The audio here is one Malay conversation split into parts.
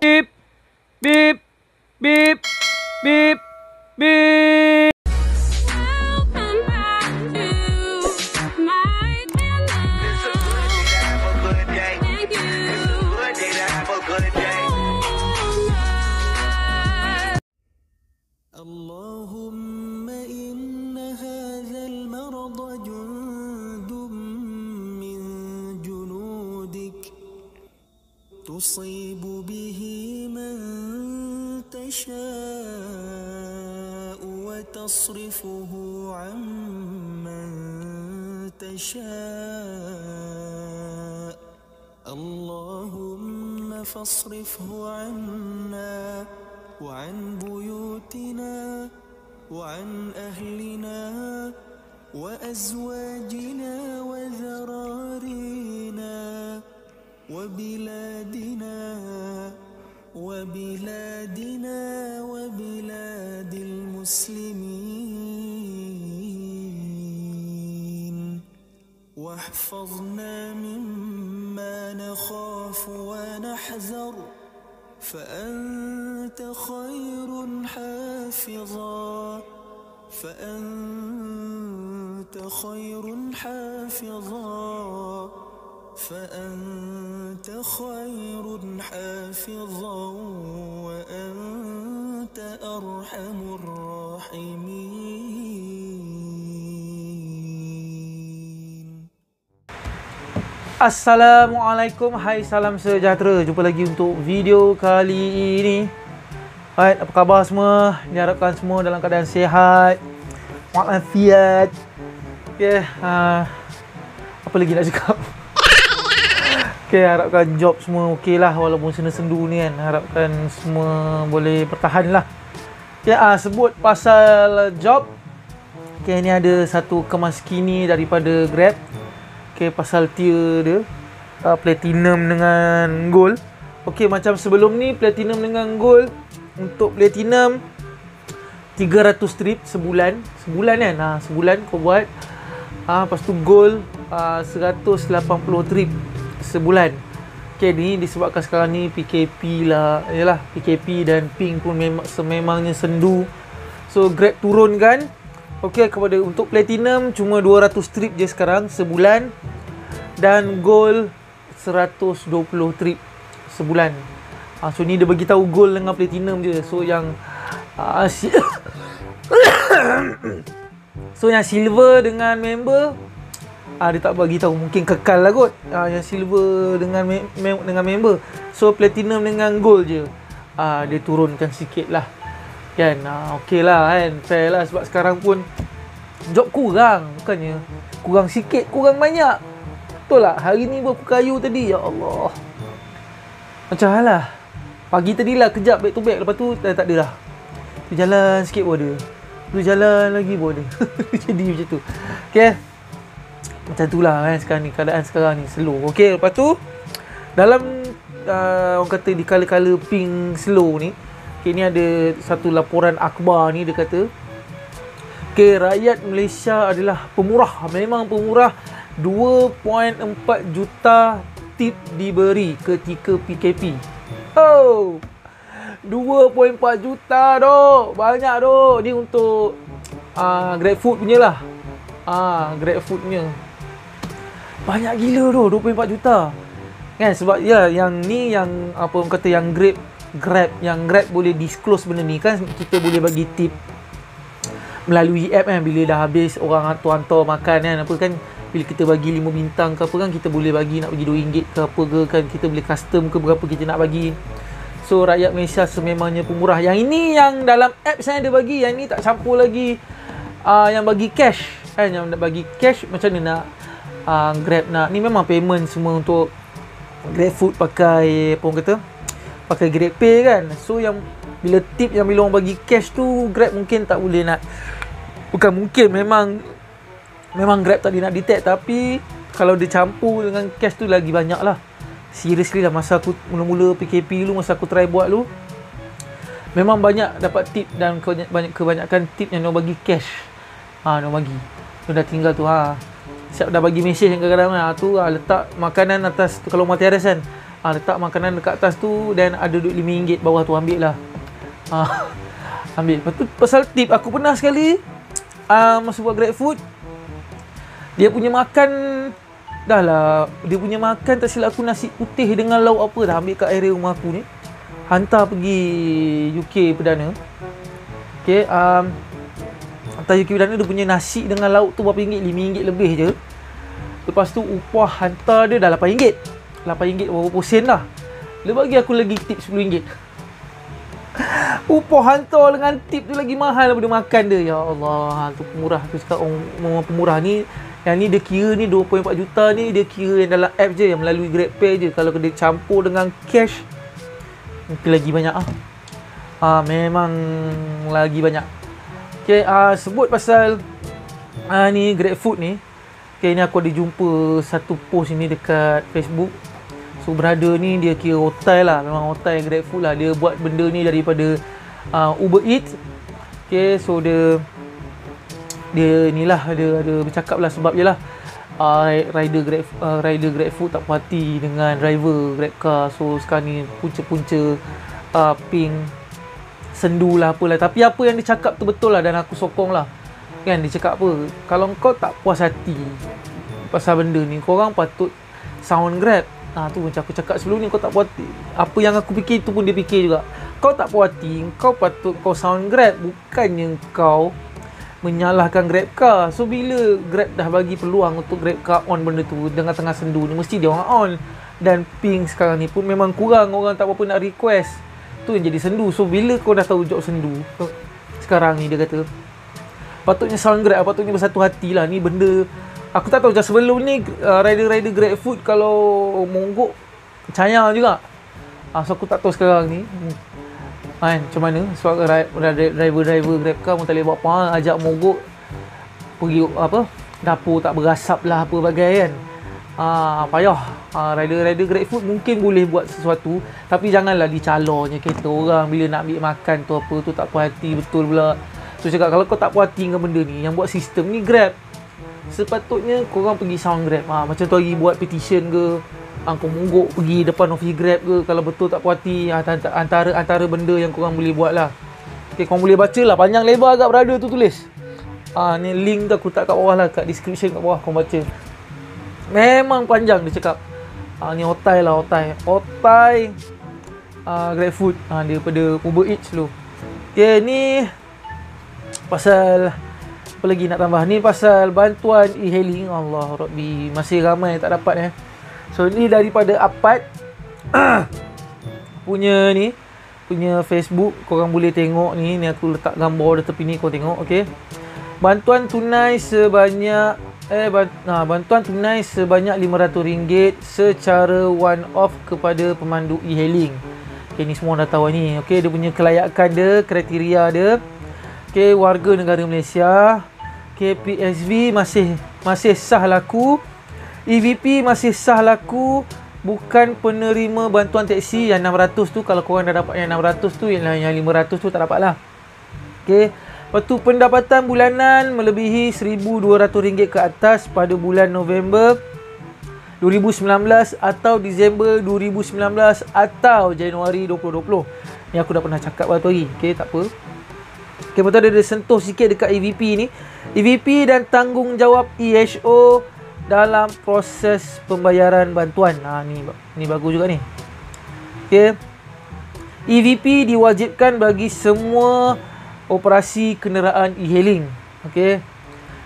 Beep, beep, beep, beep, beep. اللهم إن هذا المرض جند من جنودك تصيب به من تشاء وتصرفه عمن تشاء اللهم فاصرفه عنا وعن بيوتنا وعن أهلنا وأزواجنا وذرارينا وبلاد المسلمين واحفظنا مما نخاف ونحذر فأنت خير حافظا فأنت خير حافظا وأنت أرحم الراحمين. Assalamualaikum, hai, salam sejahtera. Jumpa lagi untuk video kali ini. Alright, apa khabar semua? Diharapkan semua dalam keadaan sihat walafiat. Okay, apa lagi nak cakap? Okay, harapkan job semua okey lah. Walaupun sendu ni kan, harapkan semua boleh bertahan lah. Okay, sebut pasal job. Okay, ni ada satu kemas kini daripada Grab. Okay, pasal tier dia Platinum dengan Gold. Okay, macam sebelum ni Platinum dengan Gold. Untuk Platinum 300 trip sebulan. Sebulan kan? Sebulan kau buat. Lepas tu Gold 180 trip sebulan. Okay, ni disebabkan sekarang ni PKP lah. Yalah, PKP dan Pink pun sememangnya sendu. So Grab turunkan. Okay, kepada untuk Platinum cuma 200 trip je sekarang sebulan. Dan Gold 120 trip sebulan. So ni dia bagi tahu Gold dengan Platinum je. So yang so yang Silver dengan member dia tak bagi tahu, mungkin kekal lah kot. Yang Silver dengan dengan member. So Platinum dengan Gold je dia turunkan sikit lah kan. Okey lah kan, fair lah. Sebab sekarang pun job kurang. Bukannya kurang sikit, kurang banyak. Betul lah. Hari ni berapa kayu tadi, ya Allah. Macam lah. Pagi tadi lah kejap back to back. Lepas tu tak ada dah. Tu jalan sikit pun ada. Tu jalan lagi pun ada. Jadi macam tu. Okay, macam tu lah kan sekarang ni. Keadaan sekarang ni slow. Okay, lepas tu dalam orang kata di kala-kala Pink slow ni, okay, ni ada satu laporan akhbar ni. Dia kata, okay, rakyat Malaysia adalah pemurah. Memang pemurah. 2.4 juta tip diberi ketika PKP. 2.4 juta doh. Banyak doh. Ni untuk GrabFood punya lah. GrabFood punya. Banyak gila doh, 2.4 juta. Kan, sebab ya yang ni yang apa orang kata yang Grab yang Grab boleh disclose benda ni kan. Kita boleh bagi tip melalui app kan. Bila dah habis orang hantar makan kan, apa kan, bila kita bagi 5 bintang ke apa kan, kita boleh bagi, nak bagi RM2 ke apa ke kan, kita boleh custom ke berapa kita nak bagi. So rakyat Malaysia sememangnya pemurah. Yang ini yang dalam app saya ada bagi, yang ni tak campur lagi yang bagi cash kan. Yang nak bagi cash macam mana nak Grab nak ni, memang payment semua untuk GrabFood pakai apa orang kata, pakai GrabPay kan. So yang bila tip, yang bila orang bagi cash tu, Grab mungkin tak boleh nak, bukan mungkin, memang Grab tak boleh nak detect. Tapi kalau dia campur dengan cash tu lagi banyak lah. Seriously lah, masa aku mula-mula PKP dulu, masa aku try buat dulu, memang banyak dapat tip. Dan kebanyakan tip yang dia bagi cash. Dia bagi, dia dah tinggal tu siap dah bagi mesej yang kadang-kadang tu letak makanan atas tu, kalau rumah teres kan, Letak makanan dekat atas tu, dan ada duit RM5 bawah tu, ambil lah. Ambil. Lepas tu pasal tip, aku pernah sekali masa buat GrabFood, dia punya makan dah lah, dia punya makan tak silap aku nasi putih dengan lauk apa dah, ambil kat area rumah aku ni, hantar pergi UK Perdana. Okay, hantar UK Perdana, dia punya nasi dengan lauk tu berapa ringgit? RM5 lebih je. Lepas tu upah hantar dia dah RM8. RM8 berapa sen lah. Dia bagi aku lagi tip RM10. Upah hantar dengan tip tu lagi mahal daripada makan dia. Ya Allah, tu pemurah. Aku cakap orang pemurah ni, yang ni dia kira ni 2.4 juta ni, dia kira yang dalam app je, yang melalui GrabPay je. Kalau dia campur dengan cash, mungkin lagi banyak memang lagi banyak. Okay, sebut pasal ni GrabFood ni. Okay, ni aku ada jumpa satu post ni dekat Facebook. So brother ni dia kira otai lah, memang otai GrabFood lah. Dia buat benda ni daripada Uber Eats. Okay, so dia inilah, dia ada bercakap lah sebab je lah rider GrabFood tak puas hati dengan driver GrabCar. So sekarang ni punca-punca ping sendu lah apalah. Tapi apa yang dia cakap tu betul lah, dan aku sokong lah. Kan dia cakap apa, kalau kau tak puas hati pasal benda ni, korang patut sound Grab. Tu macam aku cakap sebelum ni, kau tak puas hati, apa yang aku fikir tu pun dia fikir juga. Kau tak puas hati, kau patut kau sound Grab, bukannya kau menyalahkan GrabCar. So bila Grab dah bagi peluang untuk GrabCar on benda tu dengan tengah sendu ni, mesti dia orang on. Dan ping sekarang ni pun memang kurang, orang tak apa-apa nak request. Tu yang jadi sendu. So bila kau dah tahu job sendu sekarang ni, dia kata patutnya sound Grab, patutnya bersatu hati lah. Ni benda aku tak tahu, macam sebelum ni rider-rider GrabFood kalau monggok percaya juga. So aku tak tahu sekarang ni macam mana. Sebab driver GrabCar pun tak boleh buat apa, ajak monggok pergi apa dapur tak berasap lah apa bagai kan. Payah. Rider-rider GrabFood mungkin boleh buat sesuatu, tapi janganlah dicalonnya kereta orang bila nak ambil makan tu apa tu, tak puas hati betul pula. So cakap, kalau kau tak puas hati dengan benda ni, yang buat sistem ni Grab, sepatutnya korang pergi sound Grab. Macam tu hari buat petition ke, kau monggok pergi depan office Grab ke, kalau betul tak puas hati. Antara benda yang korang boleh buat lah. Okay, korang boleh baca lah, panjang lebar agak brother tu tulis. Ni link tu aku tak kat bawah lah, kat description kat bawah korang baca. Memang panjang dia cakap. Ni otai lah, otai GrabFood daripada Uber Eats dulu. Okay, ni pasal apa lagi nak tambah ni, pasal bantuan e-hailing. Allah Rabbi, masih ramai tak dapat So ni daripada Apart punya ni, punya Facebook, korang boleh tengok ni aku letak gambar di tepi ni, korang tengok. okey. Bantuan tunai sebanyak bantuan tunai sebanyak RM500 secara one off kepada pemandu e-hailing. Okey, ni semua dah tahu ni. Okey, dia punya kelayakan dia, kriteria dia. Okey, warga negara Malaysia. Okey, PSV masih sah laku. EVP masih sah laku. Bukan penerima bantuan teksi yang 600 tu. Kalau korang dah dapat yang 600 tu, yang 500 tu tak dapat lah. Okey. Lepas tu pendapatan bulanan melebihi RM1,200 ke atas pada bulan November 2019 atau Disember 2019 atau Januari 2020. Ni aku dah pernah cakap waktu hari. Okey, tak apa. Okey, betul ada sentuh sikit dekat EVP ni. EVP dan tanggungjawab EHO dalam proses pembayaran bantuan. Ni bagus juga ni. Okey. EVP diwajibkan bagi semua operasi kenderaan e-hailing. Okey.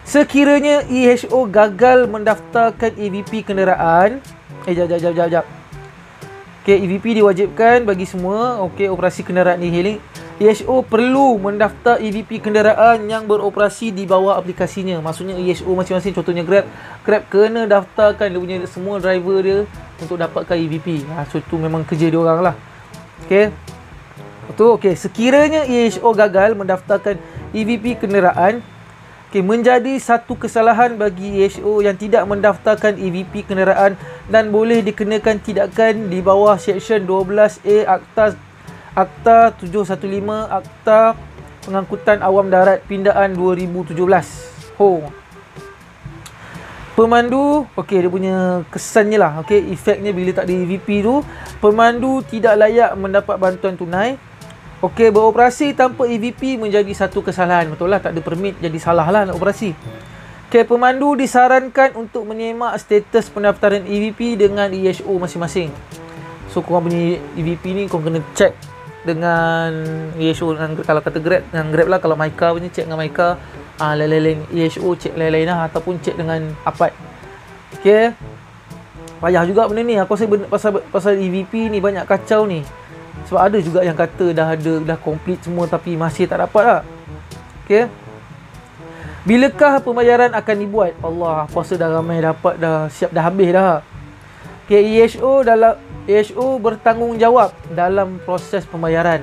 Sekiranya EHO gagal mendaftarkan EVP kenderaan, jap. Okey, EVP diwajibkan bagi semua operasi kenderaan e-hailing. EHO perlu mendaftar EVP kenderaan yang beroperasi di bawah aplikasinya. Maksudnya EHO masing-masing, contohnya Grab kena daftarkan dia punya semua driver dia untuk dapatkan EVP. So tu memang kerja dia orang lah. Okey. Betul. Okey, sekiranya EHO gagal mendaftarkan EVP kenderaan, menjadi satu kesalahan bagi EHO yang tidak mendaftarkan EVP kenderaan dan boleh dikenakan tindakan di bawah Seksyen 12A Akta 715 Akta Pengangkutan Awam Darat Pindaan 2017. Pemandu, okey, dia punya kesannya lah, okey, efeknya bila tak ada EVP tu, pemandu tidak layak mendapat bantuan tunai. Okey, beroperasi tanpa EVP menjadi satu kesalahan. Betul lah, tak ada permit, jadi salah lah nak operasi. Okey, pemandu disarankan untuk menyemak status pendaftaran EVP dengan EHO masing-masing. So, korang punya EVP ni korang kena check dengan EHO, dengan, kalau kata Grab, dengan Grab lah. Kalau Myka punya, check dengan Myka. Lain-lain EHO check lain-lain lah, ataupun check dengan Apad. Okey, payah juga benda ni. Aku rasa pasal EVP ni banyak kacau ni, sebab ada juga yang kata dah complete semua tapi masih tak dapat lah. Okey, bilakah pembayaran akan dibuat? Allah, aku rasa dah ramai dapat, dah siap, dah habis dah. Okey, EHO bertanggungjawab dalam proses pembayaran.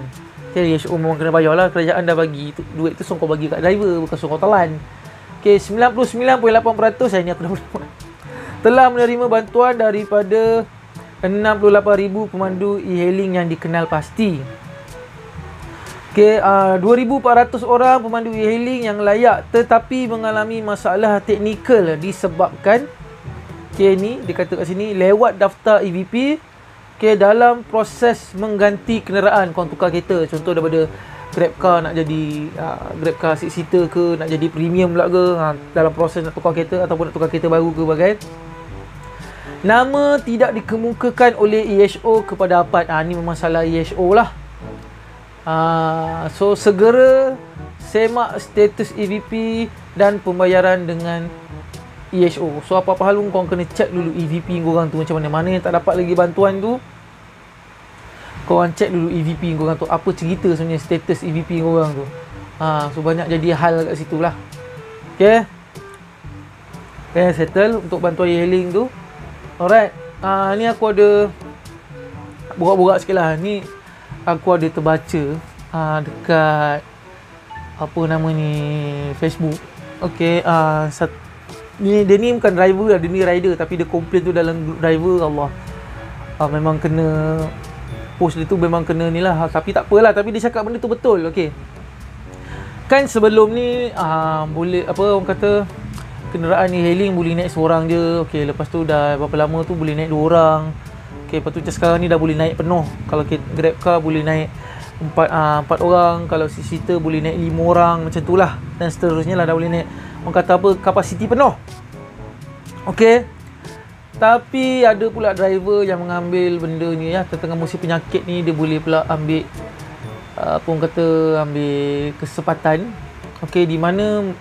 Okay, EHO memang kena bayar lah. Kerajaan dah bagi duit tu, so kau bagi kat driver, bukan so kau telan. Okay, 99.8% ini aku dah buat, telah menerima bantuan daripada 68,000 pemandu e-hailing yang dikenal pasti. Okay, 2,400 orang pemandu e-hailing yang layak tetapi mengalami masalah teknikal disebabkan, okay, ni dia kata kat sini, lewat daftar EVP. Okay, dalam proses mengganti kenderaan, korang tukar kereta, contoh daripada Grab car nak jadi Grab car 6-seater ke, nak jadi premium pula ke, dalam proses nak tukar kereta ataupun nak tukar kereta baru ke bagai, nama tidak dikemukakan oleh EHO kepada Apad. Ni memang salah EHO lah. So segera semak status EVP dan pembayaran dengan EHO. So apa-apa hal pun korang kena check dulu EVP korang tu macam mana. Mana yang tak dapat lagi bantuan tu, korang check dulu EVP korang tu, apa cerita sebenarnya status EVP korang tu. So banyak jadi hal kat situ lah. Okay, settle untuk bantuan e-hailing tu. Alright, ni aku ada borak-borak sikit lah. Ni aku ada terbaca dekat apa nama ni, Facebook. Okay, dia ni bukan driver lah, dia ni rider, tapi dia komplain tu dalam group driver. Allah, memang kena post dia tu, memang kena ni lah. Tapi tak apalah, tapi dia cakap benda tu betul. Okay, kan sebelum ni boleh, apa orang kata, kenderaan ni hailing boleh naik seorang je. Okay, lepas tu dah berapa lama tu boleh naik 2 orang. Okay, lepas tu macam sekarang ni dah boleh naik penuh. Kalau Grab car boleh naik 4 orang, kalau 6-seater boleh naik 5 orang, macam tu lah, dan seterusnya lah, dah boleh naik, orang kata apa, kapasiti penuh. Okay, tapi ada pula driver yang mengambil benda ni ya, tengah musim penyakit ni, dia boleh pula ambil apa orang kata, ambil kesempatan. Okay, di mana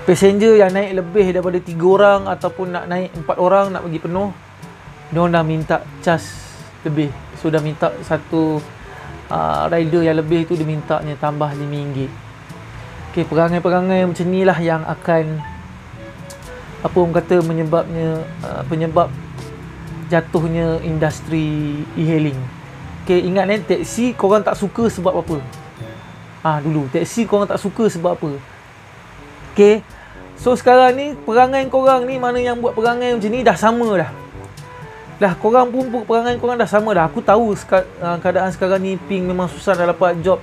passenger yang naik lebih daripada 3 orang ataupun nak naik 4 orang nak bagi penuh, dia orang dah minta charge lebih. So dah minta satu rider yang lebih tu, dia mintanya tambah RM5. Okay, perangai-perangai macam ni lah yang akan, apa orang kata, penyebab jatuhnya industri e-hailing. Okay, ingat ni, taksi korang tak suka sebab apa? Dulu taksi korang tak suka sebab apa? Okay, so sekarang ni perangai korang ni, mana yang buat perangai macam ni dah sama dah. Dah korang pun perangai korang dah sama dah. Aku tahu keadaan sekarang ni ping memang susah nak dapat job.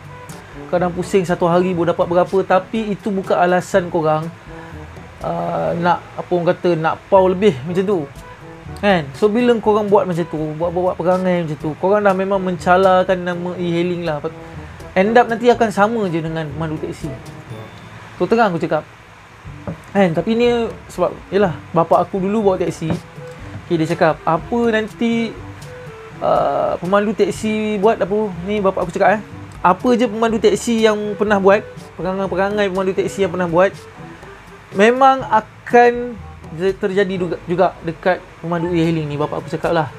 Kadang pusing satu hari baru dapat berapa, tapi itu bukan alasan korang nak, apa orang kata, nak pau lebih macam tu. Kan? So bila korang buat macam tu, buat perangai macam tu, korang dah memang mencalakan nama e-hailing lah. End up nanti akan sama je dengan pemandu taksi. So terang aku cakap. Kan? Tapi ni sebab, yelah, bapak aku dulu bawa taksi. Okay, dia cakap, apa nanti pemandu taksi buat, apa ni bapak aku cakap, apa je pemandu taksi yang pernah buat, perangai-perangai pemandu taksi yang pernah buat, memang akan terjadi juga dekat pemandu e-hailing ni, bapak aku cakap lah.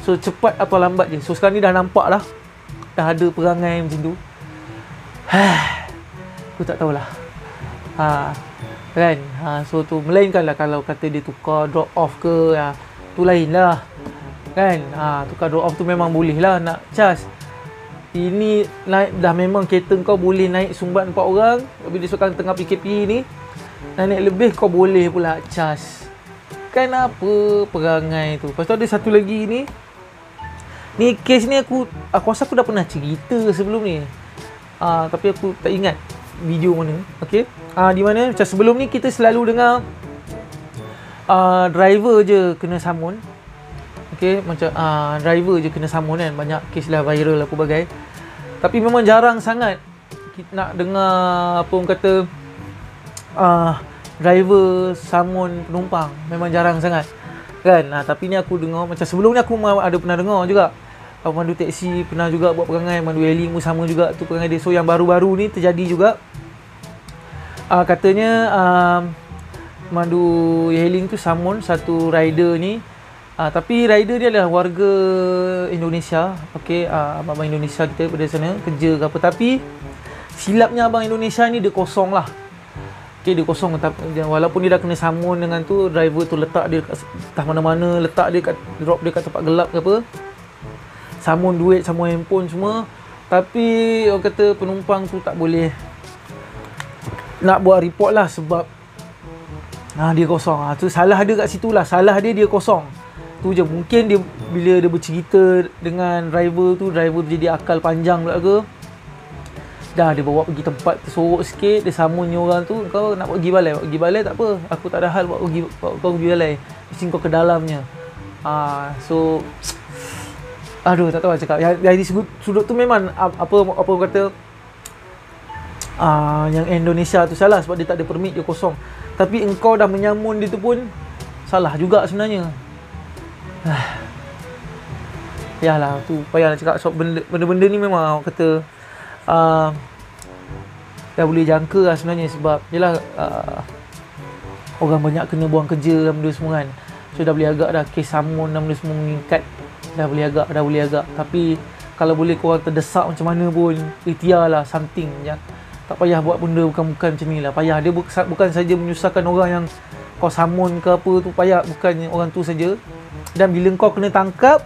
So cepat atau lambat je. So sekarang ni dah nampak lah, dah ada perangai macam tu. Aku tak tahulah. Kan? So tu melainkan lah kalau kata dia tukar drop off ke, tu lain lah. Kan? Tukar drop off tu memang boleh lah nak charge. Ini naik dah, memang kereta kau boleh naik sumbat 4 orang. Bila sekarang tengah PKP ni, naik lebih kau boleh pula charge. Kan apa perangai tu. Lepas tu ada satu lagi ni. Ni kes ni aku rasa aku dah pernah cerita sebelum ni. Tapi aku tak ingat video mana. Okey. Di mana macam sebelum ni kita selalu dengar driver je kena samun. Okay, macam driver je kena samun kan. Banyak kes lah viral apa bagai. Tapi memang jarang sangat kita nak dengar apa orang kata driver samun penumpang. Memang jarang sangat kan. Tapi ni aku dengar macam sebelum ni aku ada pernah dengar juga. Pemandu teksi pernah juga buat perangai, pemandu hailing pun sama juga tu perangai dia. So yang baru-baru ni terjadi juga. Katanya pemandu hailing tu samun satu rider ni. Tapi rider dia adalah warga Indonesia. Okey, abang Indonesia kita pada sana kerja ke apa. Tapi silapnya abang Indonesia ni dia kosong lah. Okey, dia kosong. Walaupun dia dah kena samun dengan tu, driver tu letak dia kat entah mana-mana, letak dia kat, drop dia kat tempat gelap ke apa. Samun duit, samun handphone semua. Tapi orang kata penumpang tu tak boleh nak buat report lah sebab dia kosong. Tu salah dia kat situ lah. Salah dia kosong. Tu je. Mungkin dia bila dia bercerita dengan driver tu jadi akal panjang pula ke. Dah dia bawa pergi tempat tersorok sikit, dia samun ni orang tu, kau nak pergi balai. Pergi balai tak apa. Aku tak ada hal buat kau pergi balai. Mesti kau ke dalamnya. So aduh, tak tahu nak cakap. Dari sudut tu memang apa kata yang Indonesia tu salah sebab dia tak ada permit, dia kosong. Tapi engkau dah menyamun dia tu pun salah juga sebenarnya. Yalah, tu payah nak cakap sebab benda-benda ni memang kata dah boleh jangka lah sebenarnya sebab yelah orang banyak kena buang kerja dan benda semua kan. So dah boleh agak dah kes samun dan benda semua meningkat. Dah boleh agak. Tapi kalau boleh korang terdesak macam mana pun, ikhtiarlah something je. Tak payah buat benda bukan macam ni lah. Payah. Dia bukan saja menyusahkan orang yang kau samun ke apa tu, payah. Bukan orang tu saja. Dan bila kau kena tangkap,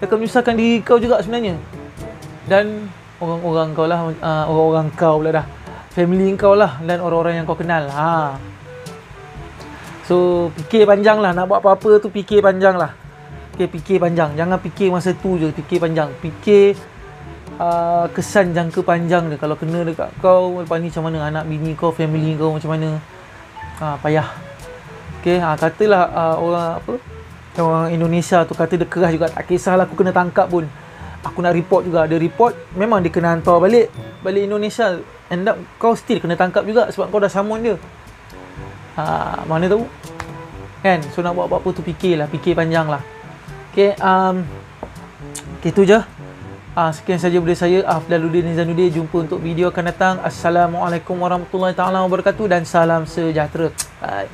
dia akan menyusahkan diri kau juga sebenarnya. Dan orang-orang kau lah, orang-orang kau pula dah. Family kau lah dan orang-orang yang kau kenal. So fikir panjang lah. Nak buat apa-apa tu fikir panjang lah. Okay, fikir panjang. Jangan fikir masa tu je. Fikir panjang. Fikir kesan jangka panjang dia. Kalau kena dekat kau, lepas ni macam mana anak bini kau, family kau macam mana. Payah. Okay, katalah orang Indonesia tu kata dia keras juga. Tak kisahlah aku kena tangkap pun. Aku nak report juga. Dia report, memang dia kena hantar balik Indonesia. End up kau still kena tangkap juga sebab kau dah samun dia. Mana tahu kan. So nak buat apa-apa tu fikirlah. Fikir panjang lah. Okay, itu je. Sekian saja daripada saya, Afdaluddin Zainuddin. Jumpa untuk video akan datang. Assalamualaikum warahmatullahi taala wabarakatuh dan salam sejahtera. Bye.